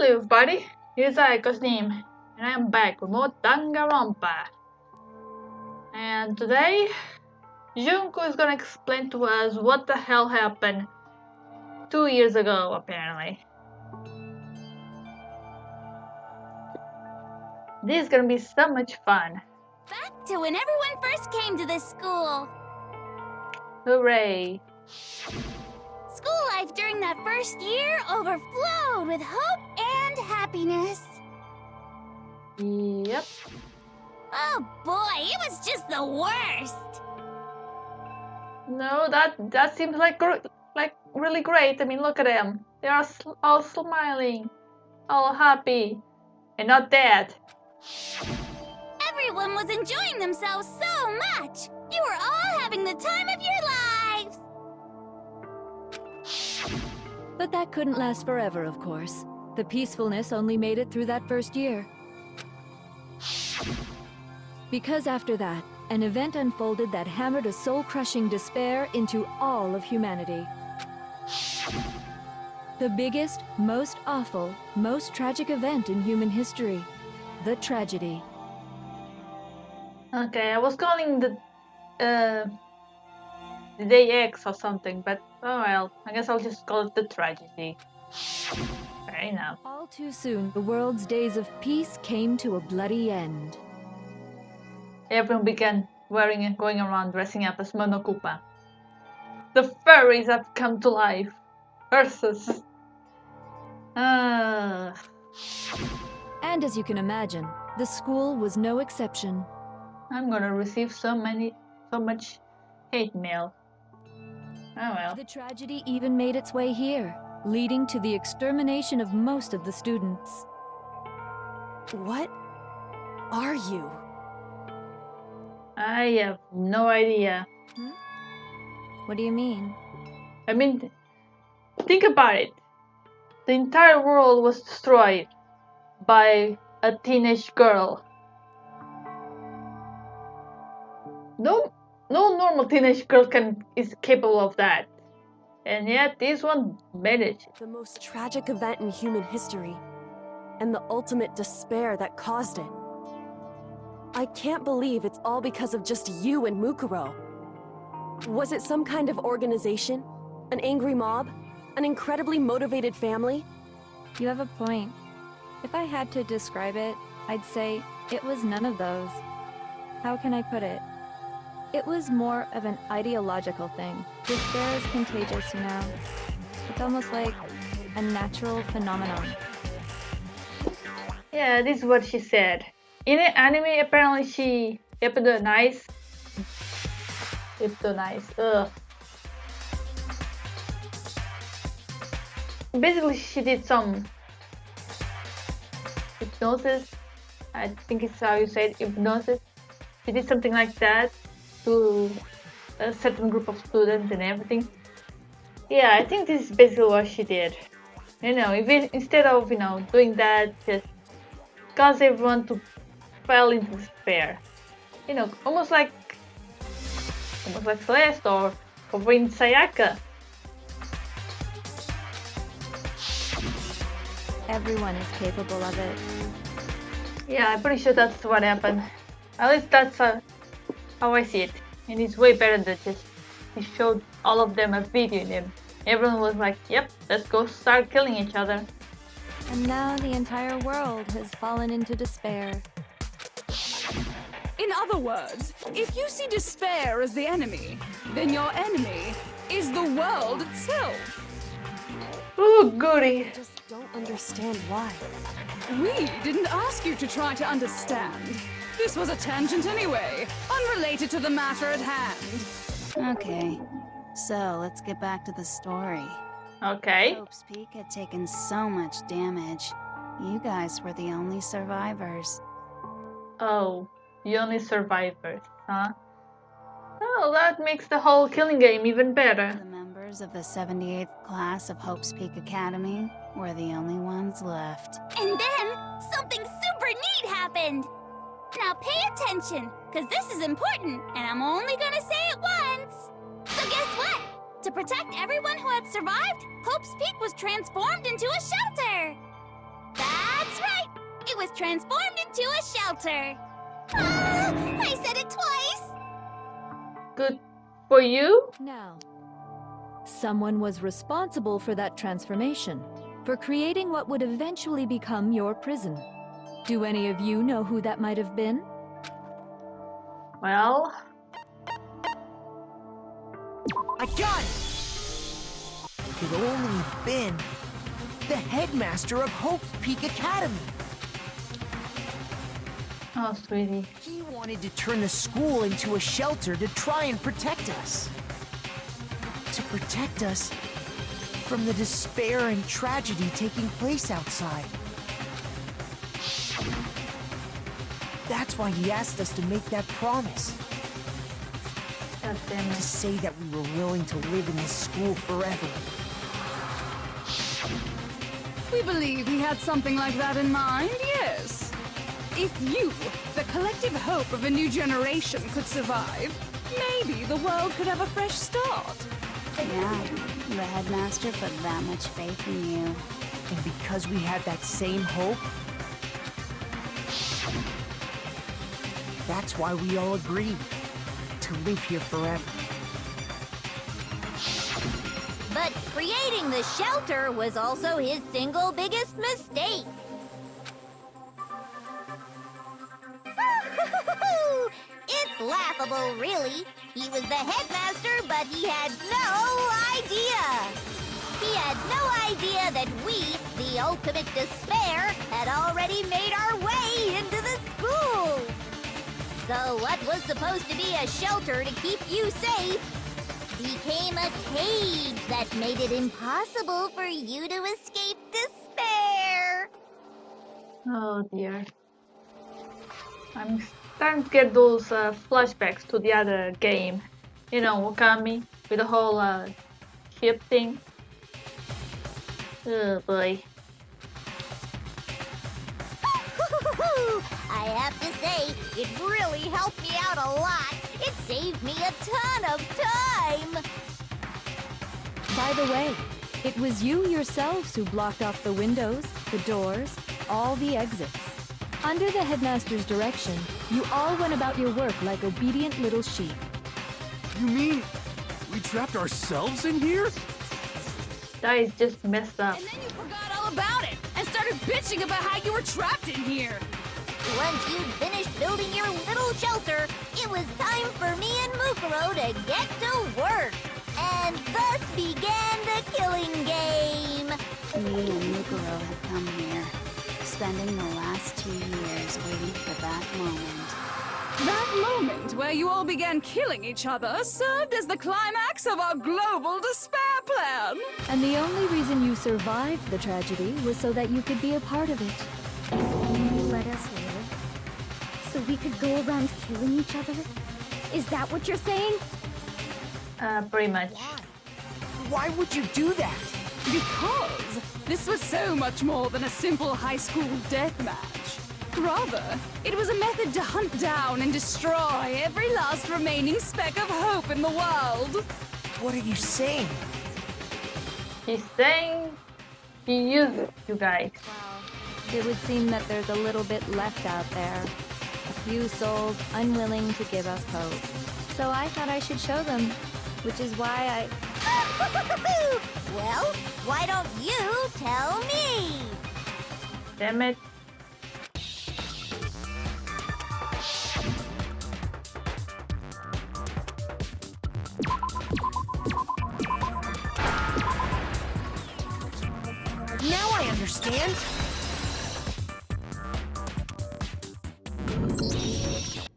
Hello everybody, here's I, Cosnime, and I'm back with more danganronpa. And today, Junko is gonna explain to us what the hell happened 2 years ago, apparently. This is gonna be so much fun. Back to when everyone first came to this school. Hooray. School life during that first year overflowed with hope and happiness. Yep. Oh boy, it was just the worst. No, that seems like really great. I mean, look at them. They are all smiling, all happy, and not dead. Everyone was enjoying themselves so much. You were all having the time of your lives. But that couldn't last forever, of course. The peacefulness only made it through that first year. Because after that, an event unfolded that hammered a soul-crushing despair into all of humanity. The biggest, most awful, most tragic event in human history. The tragedy. Okay, I was calling the day X or something, but oh well, I guess I'll just call it the tragedy. Fair enough. All too soon, the world's days of peace came to a bloody end. Everyone began wearing and going around dressing up as Monokupa. The furries have come to life. Versus. And as you can imagine, the school was no exception. I'm gonna receive so much hate mail. Oh well. The tragedy even made its way here, leading to the extermination of most of the students. What are you? I have no idea. What do you mean? I mean, think about it. The entire world was destroyed by a teenage girl. No normal teenage girl is capable of that. And yet this one managed. The most tragic event in human history, and the ultimate despair that caused it. I can't believe it's all because of just you and Mukuro. Was it some kind of organization? An angry mob? An incredibly motivated family? You have a point. If I had to describe it, I'd say it was none of those. How can I put it? It was more of an ideological thing. Despair is contagious, you know. It's almost like a natural phenomenon. Yeah, this is what she said. In the anime, apparently she hypnotized. Ugh. Basically, she did some hypnosis. I think it's how you say it, hypnosis. She did something like that to a certain group of students and everything. Yeah, I think this is basically what she did. You know, instead of doing that, just cause everyone to fall into despair. You know, almost like Celeste or in Sayaka. Everyone is capable of it. Yeah, I'm pretty sure that's what happened. At least that's how I see it. And it's way better than just he showed all of them a video and everyone was like, yep, let's go start killing each other. And now the entire world has fallen into despair. In other words, if you see despair as the enemy, then your enemy is the world itself. Ooh, goody. I just don't understand why. We didn't ask you to try to understand. This was a tangent anyway, unrelated to the matter at hand. Okay, so let's get back to the story. Okay. Hope's Peak had taken so much damage. You guys were the only survivors. Oh, the only survivors, huh? Well, that makes the whole killing game even better. The members of the 78th class of Hope's Peak Academy were the only ones left. And then, something super neat happened! Now pay attention, because this is important, and I'm only gonna say it once! So guess what? To protect everyone who had survived, Hope's Peak was transformed into a shelter! It was transformed into a shelter. Ah, I said it twice. Good for you? Now, someone was responsible for that transformation, for creating what would eventually become your prison. Do any of you know who that might have been? Well, I got it! It could only have been the headmaster of Hope's Peak Academy. oh, sweetie. He wanted to turn the school into a shelter to try and protect us. To protect us from the despair and tragedy taking place outside. That's why he asked us to make that promise. God damn To it. say that we were willing to live in this school forever. We believe he had something like that in mind, yes. If you, the collective hope of a new generation, could survive, maybe the world could have a fresh start. Yeah, the headmaster put that much faith in you. And because we had that same hope, that's why we all agreed to live here forever. But creating the shelter was also his single biggest mistake. It's laughable, really. He was the headmaster, but he had no idea. He had no idea that we, the ultimate despair, had already made our way into the school. So what was supposed to be a shelter to keep you safe became a cage that made it impossible for you to escape despair. Oh dear. I'm starting to get those flashbacks to the other game. You know, Wakami, with the whole ship thing. Oh boy. I have to say, it really helped me out a lot. It saved me a ton of time. By the way, it was you yourselves who blocked off the windows, the doors, all the exits. Under the headmaster's direction, you all went about your work like obedient little sheep. You mean we trapped ourselves in here? That is just messed up. And then you forgot all about it and started bitching about how you were trapped in here. Once you'd finished building your little shelter, it was time for me and Mukuro to get to work. And thus began the killing game. Me and Mukuro had come here, spending the last 2 years waiting for that moment. That moment where you all began killing each other served as the climax of our global despair plan. And the only reason you survived the tragedy was so that you could be a part of it. You let us live? So we could go around killing each other? Is that what you're saying? Pretty much. Why would you do that? Because this was so much more than a simple high school death match. Rather, it was a method to hunt down and destroy every last remaining speck of hope in the world. What are you saying? He's saying he used you guys. It would seem that there's a little bit left out there. A few souls unwilling to give up hope. So I thought I should show them, which is why Well, why don't you tell me? Damn it. Now I understand.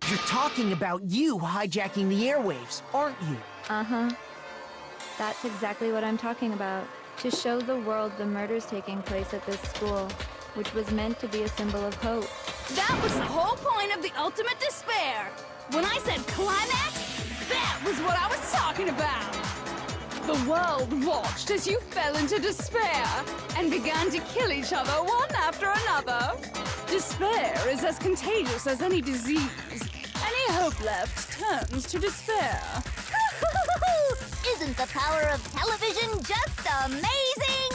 You're talking about you hijacking the airwaves, aren't you? Uh-huh. That's exactly what I'm talking about. To show the world the murders taking place at this school, which was meant to be a symbol of hope. That was the whole point of the ultimate despair. When I said climax, that was what I was talking about. The world watched as you fell into despair and began to kill each other one after another. Despair is as contagious as any disease. Any hope left turns to despair. Isn't the power of television just amazing?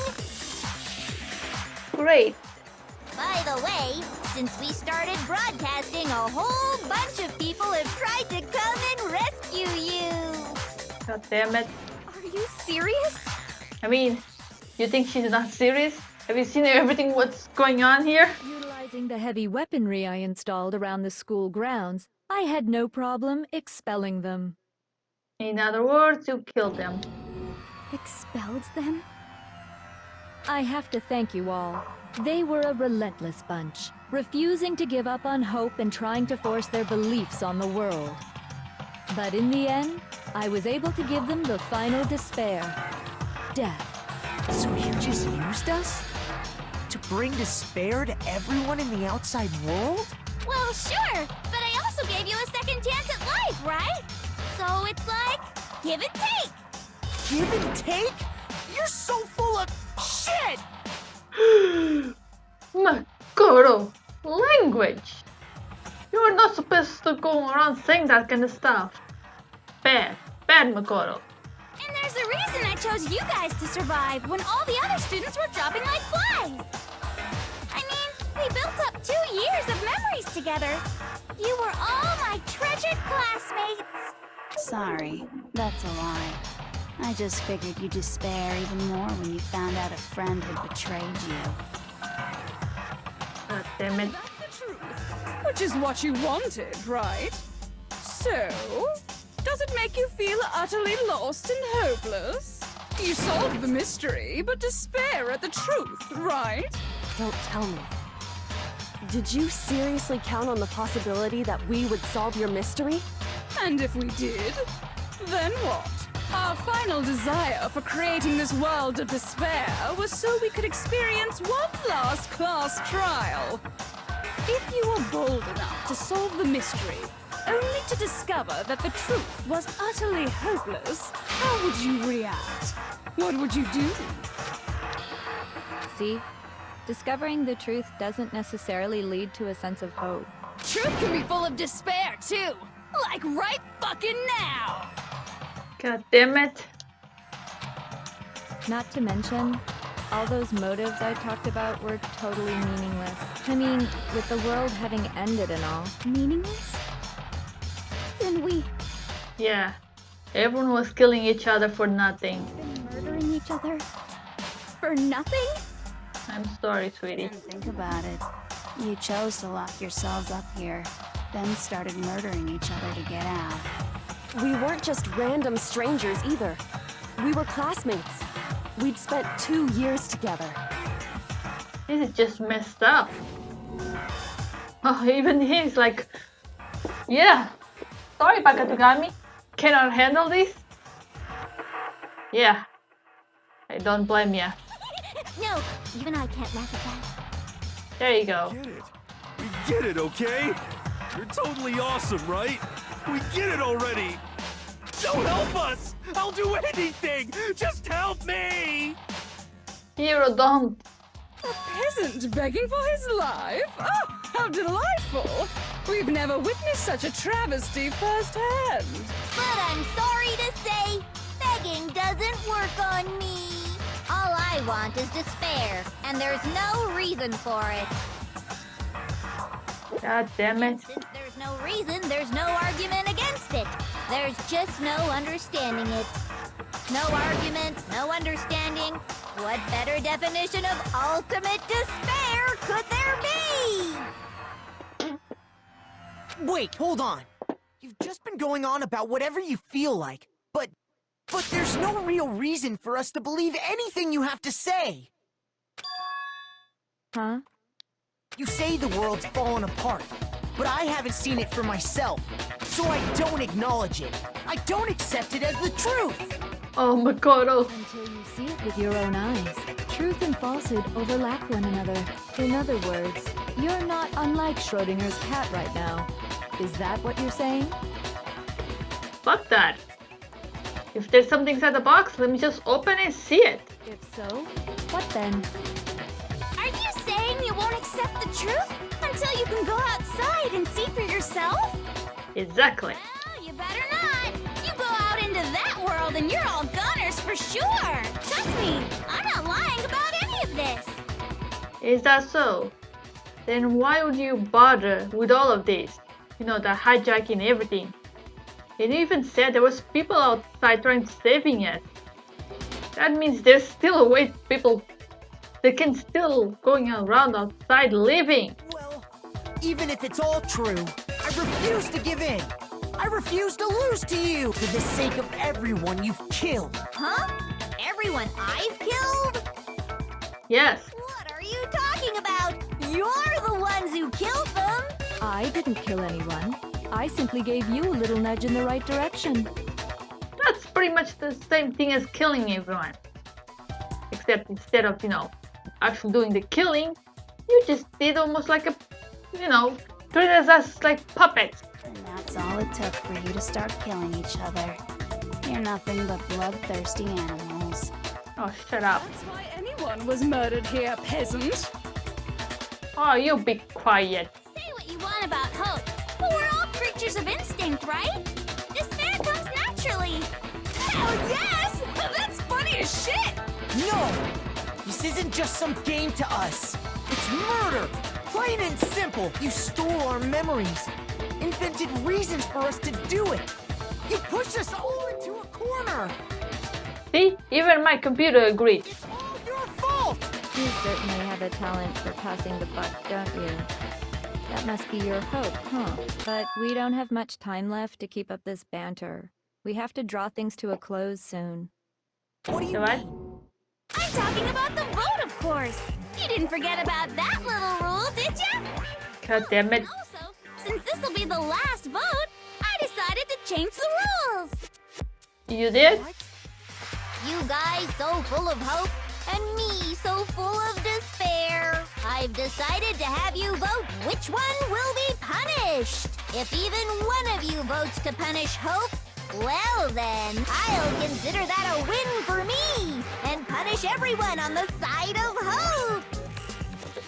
Great. By the way, Since we started broadcasting, a whole bunch of people have tried to come and rescue you. God damn it. Are you serious? I mean, you think she's not serious? Have you seen everything what's going on here? Utilizing the heavy weaponry I installed around the school grounds, I had no problem expelling them. In other words, you killed them. Expelled them? I have to thank you all. They were a relentless bunch, refusing to give up on hope and trying to force their beliefs on the world. But in the end, I was able to give them the final despair. Death. So you just used us? To bring despair to everyone in the outside world? Well, sure, but I also gave you a second chance at life, right? So it's like, give and take. Give and take? You're so full of shit! Makoro, language! You're not supposed to go around saying that kind of stuff. Bad, Makoro. And there's a reason I chose you guys to survive when all the other students were dropping like flies. I mean, we built up 2 years of memories together. You were all my treasured classmates. Sorry, that's a lie. I just figured you'd despair even more when you found out a friend had betrayed you. God damn it. That's the truth. Which is what you wanted, right? So, does it make you feel utterly lost and hopeless? You solved the mystery, but despair at the truth, right? Don't tell me. Did you seriously count on the possibility that we would solve your mystery? And if we did, then what? Our final desire for creating this world of despair was so we could experience one last class trial. If you were bold enough to solve the mystery, only to discover that the truth was utterly hopeless, how would you react? What would you do? See? Discovering the truth doesn't necessarily lead to a sense of hope. Truth can be full of despair, too! Like right fucking now! God damn it. Not to mention, all those motives I talked about were totally meaningless. I mean, with the world having ended and all. Meaningless? Then we Yeah. Everyone was killing each other for nothing. been murdering each other for nothing? I'm sorry, sweetie. Think about it. You chose to lock yourselves up here, then started murdering each other to get out. We weren't just random strangers either. We were classmates. We'd spent 2 years together. This is just messed up. Oh, even he's like, yeah. Sorry, Bakatugami. Cannot handle this? Yeah. I don't blame ya. No, even I can't laugh at that. There you go. Get it. We get it, okay? You're totally awesome, right? We get it already! Don't help us! I'll do anything! Just help me! Hero, don't. A peasant begging for his life? Oh, how delightful! We've never witnessed such a travesty firsthand. But I'm sorry to say, begging doesn't work on me. All I want is despair, and there's no reason for it. God damn it. Since there's no reason, there's no argument against it. There's just no understanding it. No argument, no understanding. What better definition of ultimate despair could there be? Wait, hold on. You've just been going on about whatever you feel like, but there's no real reason for us to believe anything you have to say. Huh? You say the world's fallen apart, but I haven't seen it for myself, so I don't acknowledge it. I don't accept it as the truth. Oh, Makoto. Until you see it with your own eyes. Truth and falsehood overlap one another. In other words, you're not unlike Schrodinger's cat right now. Is that what you're saying? Fuck that. If there's something inside the box, let me just open and see it. If so, what then? Are you saying you won't accept the truth until you can go outside and see for yourself? Exactly. Well, you better not. You go out into that world and you're all goners for sure. Trust me, I'm not lying about any of this. Is that so? then why would you bother with all of this? You know, the hijacking and everything. And you even said there was people outside trying to saving us. That means there's still a way people they can still going around outside living. Well, even if it's all true, I refuse to give in. I refuse to lose to you for the sake of everyone you've killed. Huh? Everyone I've killed? Yes. What are you talking about? You're the ones who killed them! I didn't kill anyone. I simply gave you a little nudge in the right direction. That's pretty much the same thing as killing everyone. Except instead of, actually doing the killing, you just did almost like a, treated us like puppets. And that's all it took for you to start killing each other. You're nothing but bloodthirsty animals. Oh, shut up. That's why anyone was murdered here, peasant. Oh, you be quiet. Say what you want about hope, but we're all creatures of instinct, right? Despair comes naturally. Hell yes! That's funny as shit! No! This isn't just some game to us. It's murder! Plain and simple. You stole our memories. Invented reasons for us to do it. You pushed us all into a corner. See, even my computer agreed. It's all your fault! You certainly have a talent for passing the buck, don't you? That must be your hope, huh? But we don't have much time left to keep up this banter. We have to draw things to a close soon. What do you What? mean? I'm talking about the vote, of course. You didn't forget about that little rule, did you? God damn it. Also, since this will be the last vote, I decided to change the rules. You did? You guys so full of hope, and me so full of despair. I've decided to have you vote which one will be punished. If even one of you votes to punish hope, well then, I'll consider that a win for me and punish everyone on the side of hope.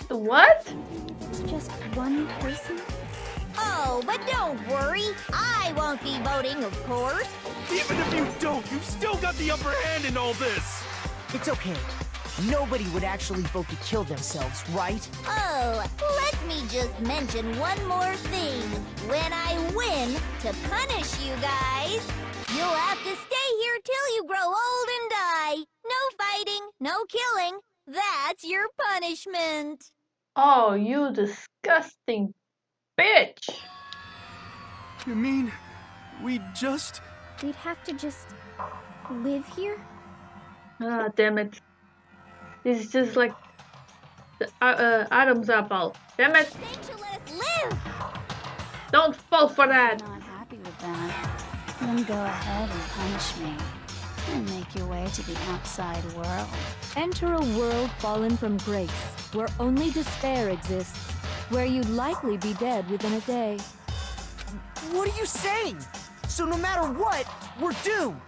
What? It's just one person? Oh, but don't worry. I won't be voting, of course. Even if you don't, you've still got the upper hand in all this! It's okay. Nobody would actually vote to kill themselves, right? Oh, let me just mention one more thing. When I win to punish you guys, you'll have to stay here till you grow old and die. No fighting, no killing. That's your punishment. Oh, you disgusting bitch. You mean, we just... We'd have to just live here? Ah, damn it. This is just like the Adam's apple. Damn it. They should let us live. Don't fall for that. Not happy with that. Then go ahead and punish me. And make your way to the outside world. Enter a world fallen from grace, where only despair exists, where you'd likely be dead within a day. What are you saying? So no matter what, we're doomed.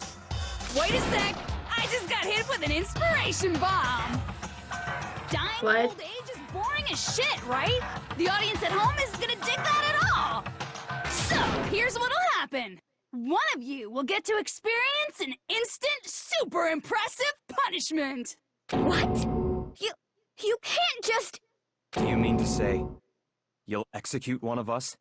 Wait a sec! I just got hit with an inspiration bomb! Dying of What? old age is boring as shit, right? The audience at home isn't gonna dig that at all! So, here's what'll happen. One of you will get to experience an instant, super impressive punishment! What? You can't just... Do you mean to say you'll execute one of us?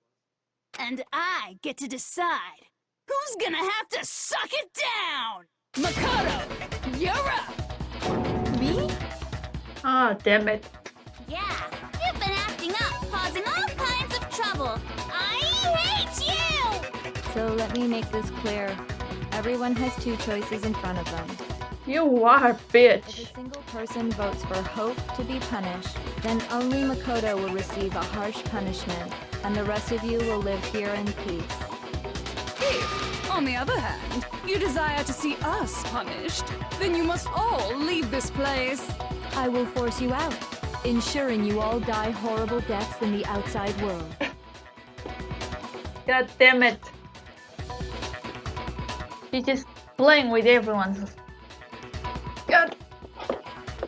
And I get to decide who's gonna have to suck it down! Makoto, you're up! Me? Ah, damn it. Yeah, you've been acting up, causing all kinds of trouble. I hate you! So let me make this clear. Everyone has two choices in front of them. You are a If bitch. a single person votes for Hope to be punished, then only Makoto will receive a harsh punishment, and the rest of you will live here in peace. If, on the other hand, you desire to see us punished, then you must all leave this place. I will force you out, ensuring you all die horrible deaths in the outside world. God damn it. She's just playing with everyone's. God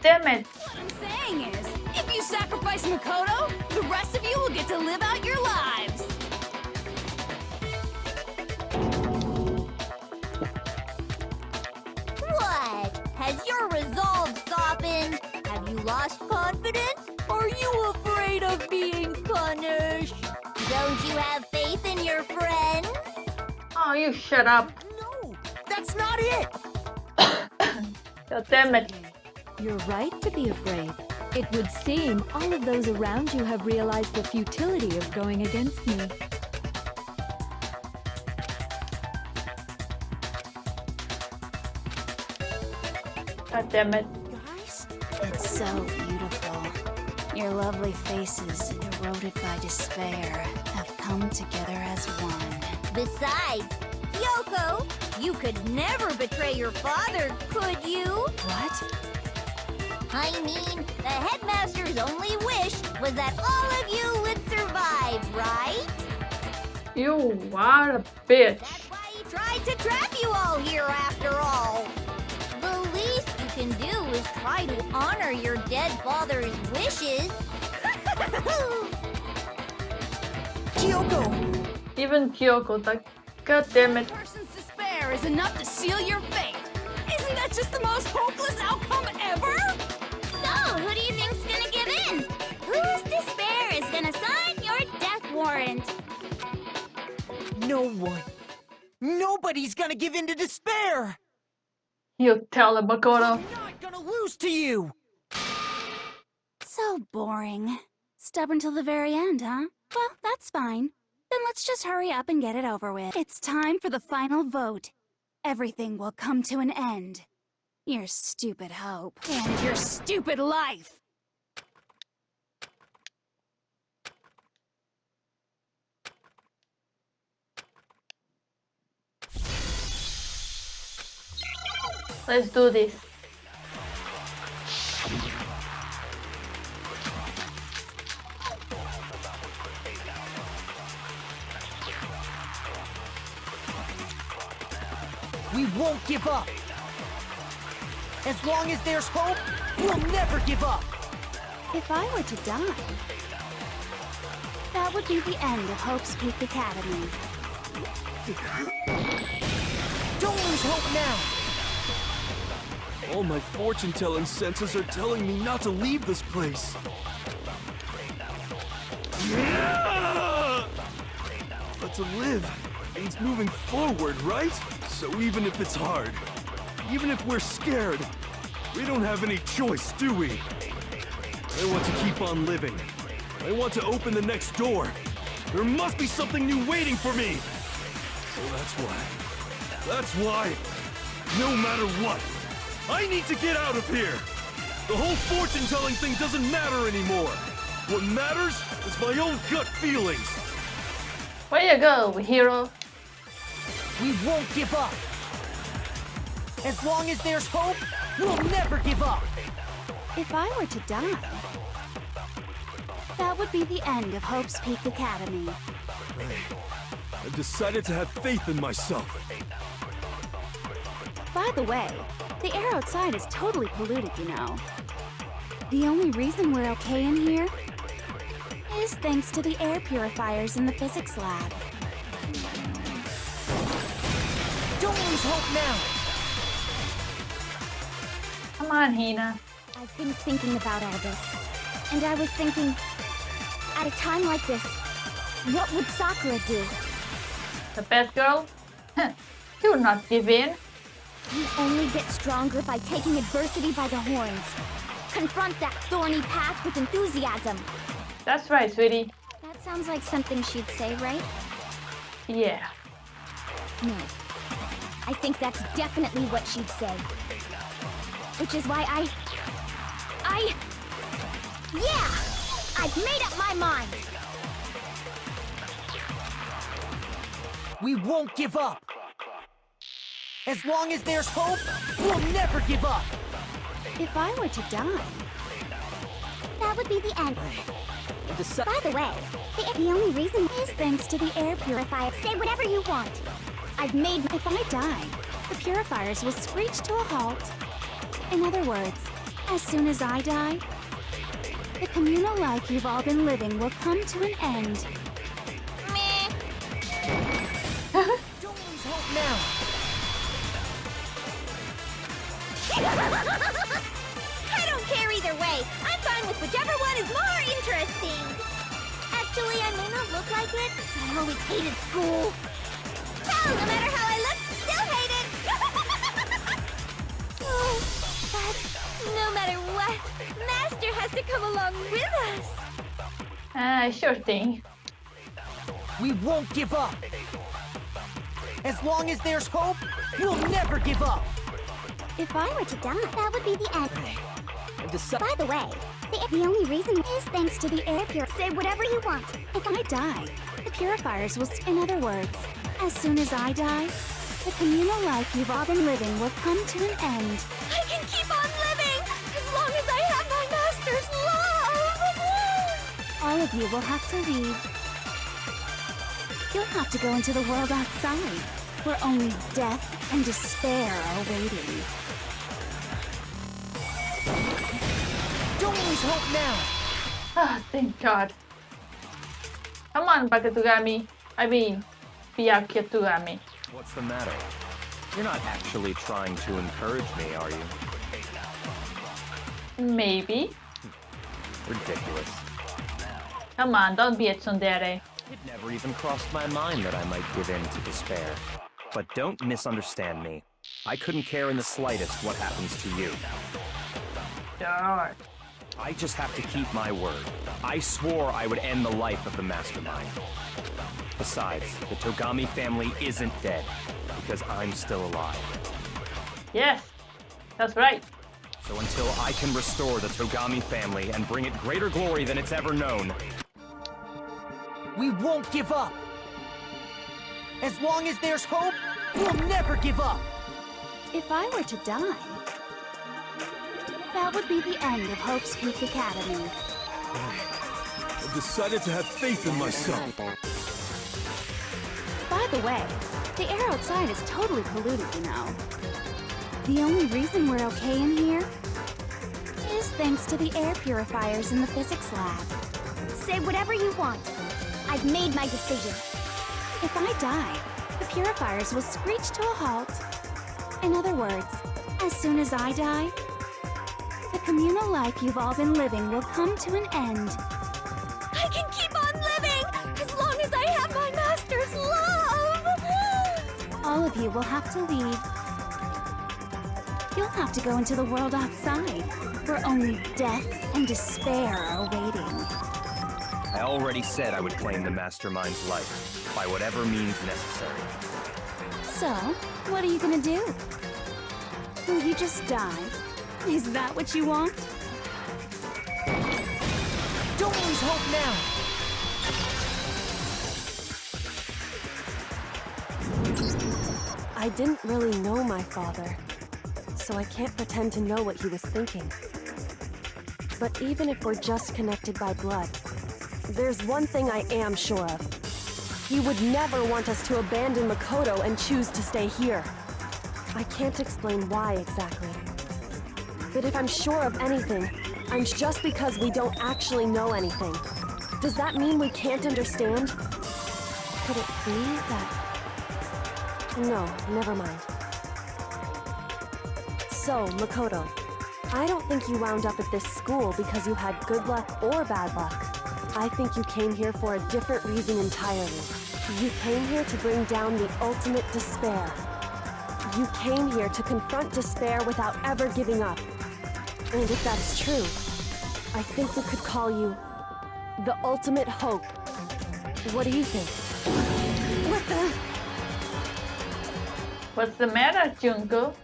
damn it. What I'm saying is, if you sacrifice Makoto, the rest of you will get to live out your lives. What? Has your resolve softened? Have you lost confidence? Are you afraid of being have faith in your friends? Oh, you shut up. No, that's not it! God damn it. You're right to be afraid. It would seem all of those around you have realized the futility of going against me. God damn it. Guys? It's so beautiful. Your lovely faces, eroded by despair, have come together as one. Besides, Yoko, you could never betray your father, could you? What? I mean, the headmaster's only wish was that all of you would survive, right? You are a bitch. That's why he tried to trap you all here after all. The least you can do is try to honor your dead father's wishes. Kyoko! Even Kyoko, like, god damn it. One person's despair is enough to seal your fate. Isn't that just the most hopeless outcome ever? So, who do you think's gonna give in? Whose despair is gonna sign your death warrant? No one. Nobody's gonna give in to despair! You tell him, Makoto. I'm not gonna lose to you! So boring. Stubborn till the very end, huh? Well, that's fine. Then let's just hurry up and get it over with. It's time for the final vote. Everything will come to an end. Your stupid hope. And your stupid life. Let's do this. We won't give up! As long as there's hope, we'll never give up! If I were to die, that would be the end of Hope's Peak Academy. Don't lose hope now! All my fortune-telling senses are telling me not to leave this place. But to live means moving forward, right? So even if it's hard, even if we're scared, we don't have any choice, do we? I want to keep on living. I want to open the next door. There must be something new waiting for me. So that's why, no matter what, I need to get out of here. The whole fortune-telling thing doesn't matter anymore. What matters is my own gut feelings. Way you go, hero. We won't give up! As long as there's hope, we'll never give up! If I were to die, that would be the end of Hope's Peak Academy. I've decided to have faith in myself. By the way, the air outside is totally polluted, you know. The only reason we're okay in here is thanks to the air purifiers in the physics lab. Don't lose hope now! Come on, Hina. I've been thinking about all this. And I was thinking, at a time like this, what would Sakura do? The best girl? Do not give in. You only get stronger by taking adversity by the horns. Confront that thorny path with enthusiasm. That's right, sweetie. That sounds like something she'd say, right? Yeah. No. I think that's definitely what she'd say. Which is why yeah! I've made up my mind! We won't give up! As long as there's hope, we'll never give up! If I were to die, That would be the end. Decide. By the way, the only reason is thanks to the air purifier. say whatever you want. I've made. If I die, the purifiers will screech to a halt. In other words, as soon as I die, the communal life you've all been living will come to an end. Meh. Don't lose hope now! I don't care either way. I'm fine with whichever one is more interesting. As Actually, I may not look like it, but I always hated school. Hell, no matter how I look, still hate it! Oh, but no matter what, Master has to come along with us. Sure thing. We won't give up. As long as there's hope, we'll never give up. If I were to die, that would be the end. By the way, the only reason is thanks to the air purifier. Say whatever you want. If I die, the purifiers will... In other words, as soon as I die, the communal life you've all been living will come to an end. I can keep on living as long as I have my master's love! All of you will have to leave. You'll have to go into the world outside, where only death and despair are waiting. Don't lose hope now. Thank God. Come on, Bakatugami. I mean, Byakuya. What's the matter? You're not actually trying to encourage me, are you? Maybe. Ridiculous. Come on, don't be a tsundere. It never even crossed my mind that I might give in to despair. But don't misunderstand me. I couldn't care in the slightest what happens to you. Sure. I just have to keep my word. I swore I would end the life of the mastermind. Besides, the Togami family isn't dead, because I'm still alive. Yes, that's right. So until I can restore the Togami family and bring it greater glory than it's ever known, We won't give up. As long as there's hope, we'll never give up. If I were to die, that would be the end of Hope's Peak Academy. I've decided to have faith in myself. By the way, the air outside is totally polluted, you know. The only reason we're okay in here is thanks to the air purifiers in the physics lab. Say whatever you want. I've made my decision. If I die, the purifiers will screech to a halt. In other words, as soon as I die, the communal life you've all been living will come to an end. I can keep on living as long as I have my master's love! All of you will have to leave. You'll have to go into the world outside, where only death and despair are waiting. I already said I would claim the mastermind's life, by whatever means necessary. So, what are you gonna do? Will you just die? Is that what you want? Don't lose hope now. I didn't really know my father, so I can't pretend to know what he was thinking. But even if we're just connected by blood, there's one thing I am sure of. He would never want us to abandon Makoto and choose to stay here. I can't explain why exactly. But if I'm sure of anything, I'm just because we don't actually know anything. Does that mean we can't understand? Could it be that... No, never mind. So, Makoto, I don't think you wound up at this school because you had good luck or bad luck. I think you came here for a different reason entirely. You came here to bring down the ultimate despair. You came here to confront despair without ever giving up. And if that's true, I think we could call you the ultimate hope. What do you think? What the... What's the matter, Junko?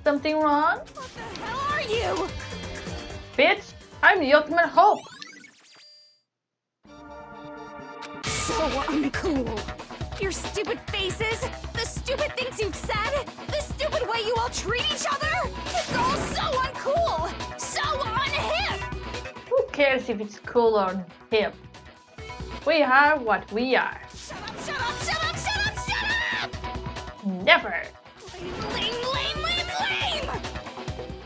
Something wrong? What the hell are you? Bitch, I'm the ultimate hope. So uncool. Your stupid faces, the stupid things you've said, the stupid way you all treat each other. It's all so uncool, so unhip. Who cares if it's cool or hip? We are what we are. Shut up, shut up, shut up, shut up, shut up! Never. Lame, lame, lame, lame!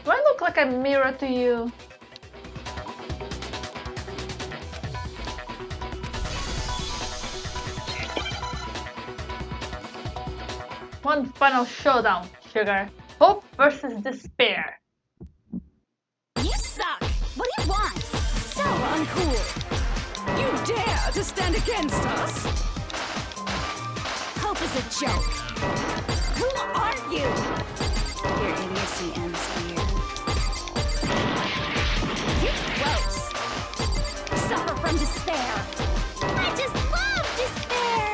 Do I look like a mirror to you? One final showdown, sugar. Hope versus despair. You suck! What do you want? So uncool! You dare to stand against us? Hope is a joke. Who are you? Your idiocy ends here. You're gross. Suffer from despair. I just love despair.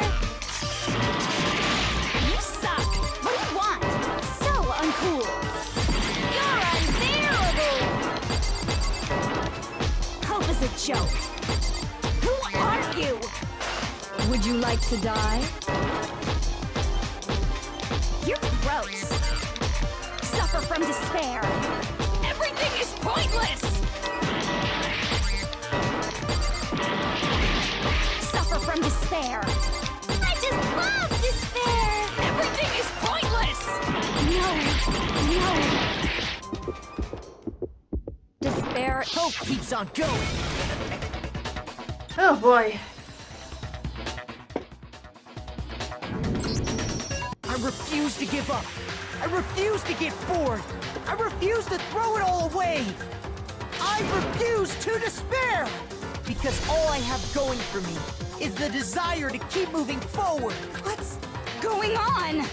You suck. What do you want? So uncool. You're unbearable. Hope is a joke. Who are you? Would you like to die? You're gross. Suffer from despair. Everything is pointless! Suffer from despair. I just love despair. Everything is pointless! No. Despair. Hope keeps on going. Oh boy. I refuse to give up. I refuse to get bored. I refuse to throw it all away. I refuse to despair. Because all I have going for me is the desire to keep moving forward. What's going on?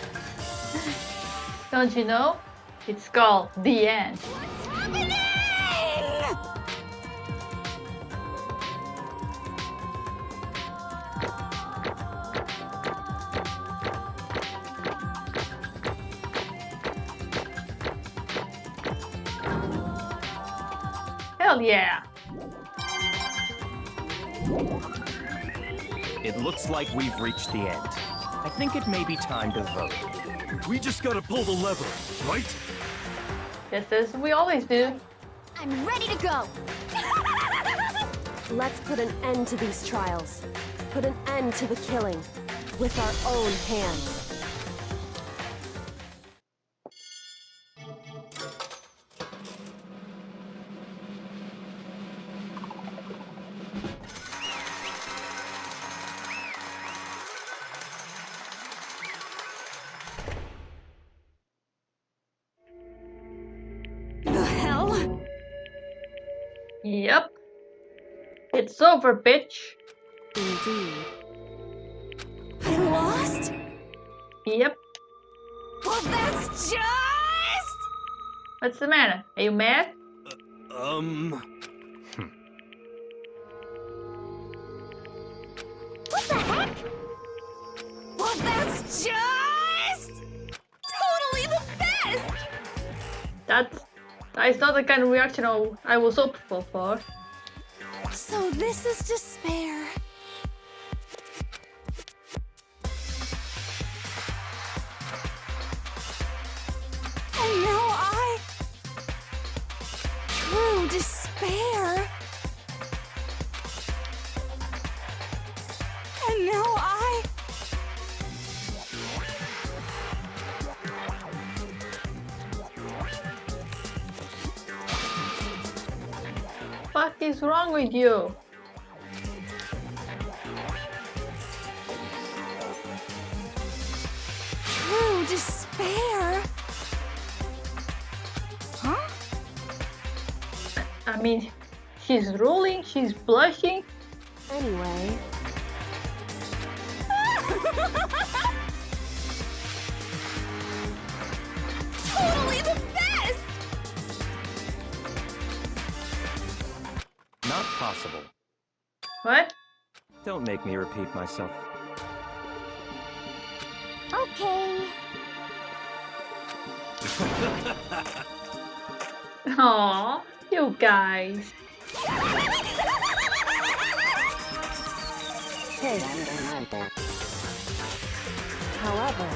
Don't you know? It's called the end. What's happening? Hell yeah. It looks like we've reached the end. I think it may be time to vote. We just gotta pull the lever, right? Just as we always do. I'm ready to go. Let's put an end to these trials. Put an end to the killing. With our own hands. The hell? Yep. It's over, bitch. Indeed. I lost? Yep. Well, that's just... What's the matter? Are you mad? What the heck? Well, that's just... totally the best! That is not the kind of reaction I was hopeful for. So this is despair. And now true despair. And now What is wrong with you? true despair. Huh? I mean, she's rolling, she's blushing. Anyway, Totally the best! Not possible. What? Don't make me repeat myself. Okay. Aw, you guys. hey. However,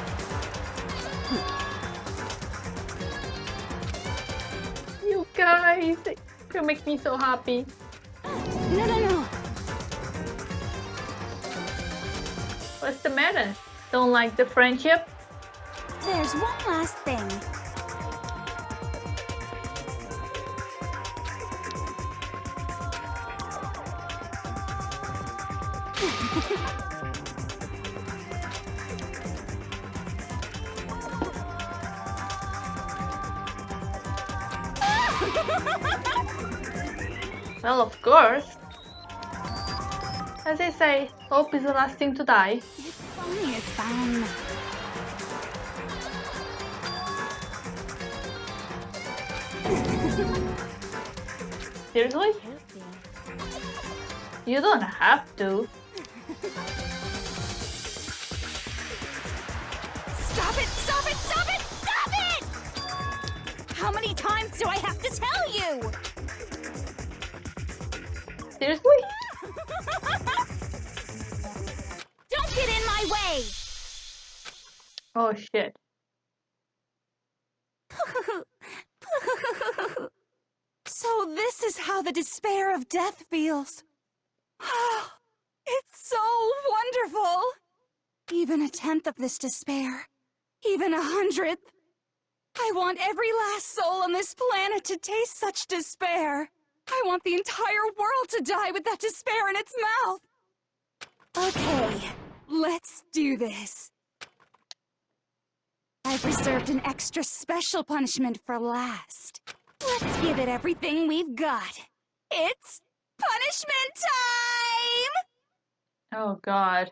You guys. You make me so happy. No. What's the matter? Don't like the friendship? There's one last thing. Well, of course. As I say, hope is the last thing to die. It's fine, it's fine. Seriously? You don't have to. Stop it! Stop it! Stop it! Stop it! How many times do I have to tell you? Seriously? Don't get in my way! Oh shit. So this is how the despair of death feels. It's so wonderful! Even a tenth of this despair, even 100th. I want every last soul on this planet to taste such despair. I want the entire world to die with that despair in its mouth. Okay, let's do this. I've reserved an extra special punishment for last. Let's give it everything we've got. It's punishment time! Oh god.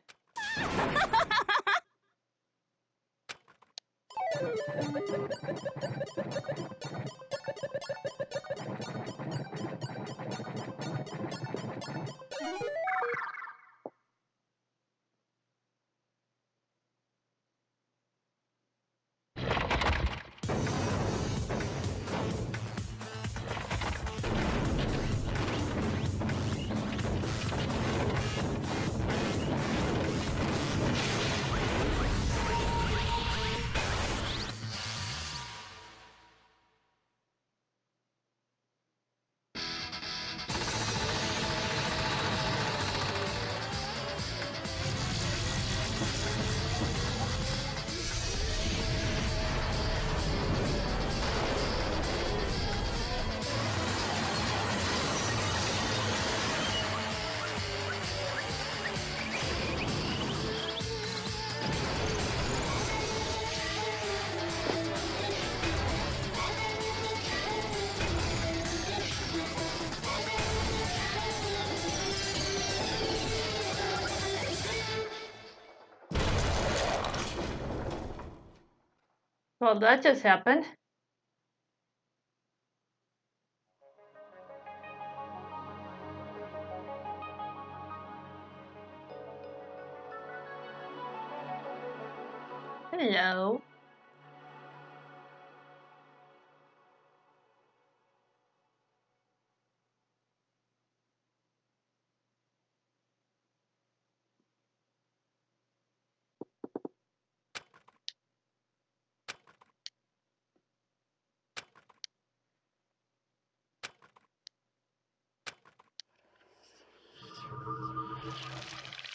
Well, that just happened. Hello.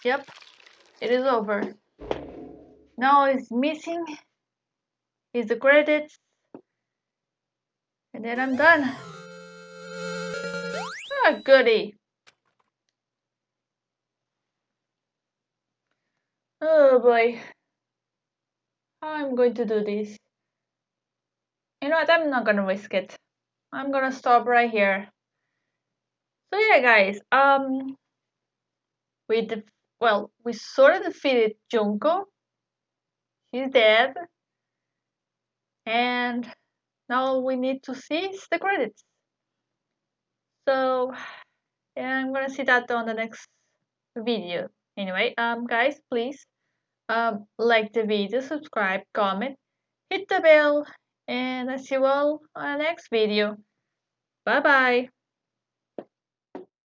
Yep, it is over. Now it's missing is the credits, and then I'm done. Ah, goody. Oh boy. How I'm going to do this? You know what? I'm not gonna risk it. I'm gonna stop right here. So yeah, guys. We sort of defeated Junko. He's dead, and now all we need to see is the credits. So yeah, I'm gonna see that on the next video. Anyway, guys, please like the video, subscribe, comment, hit the bell, and I see you all on the next video. Bye bye.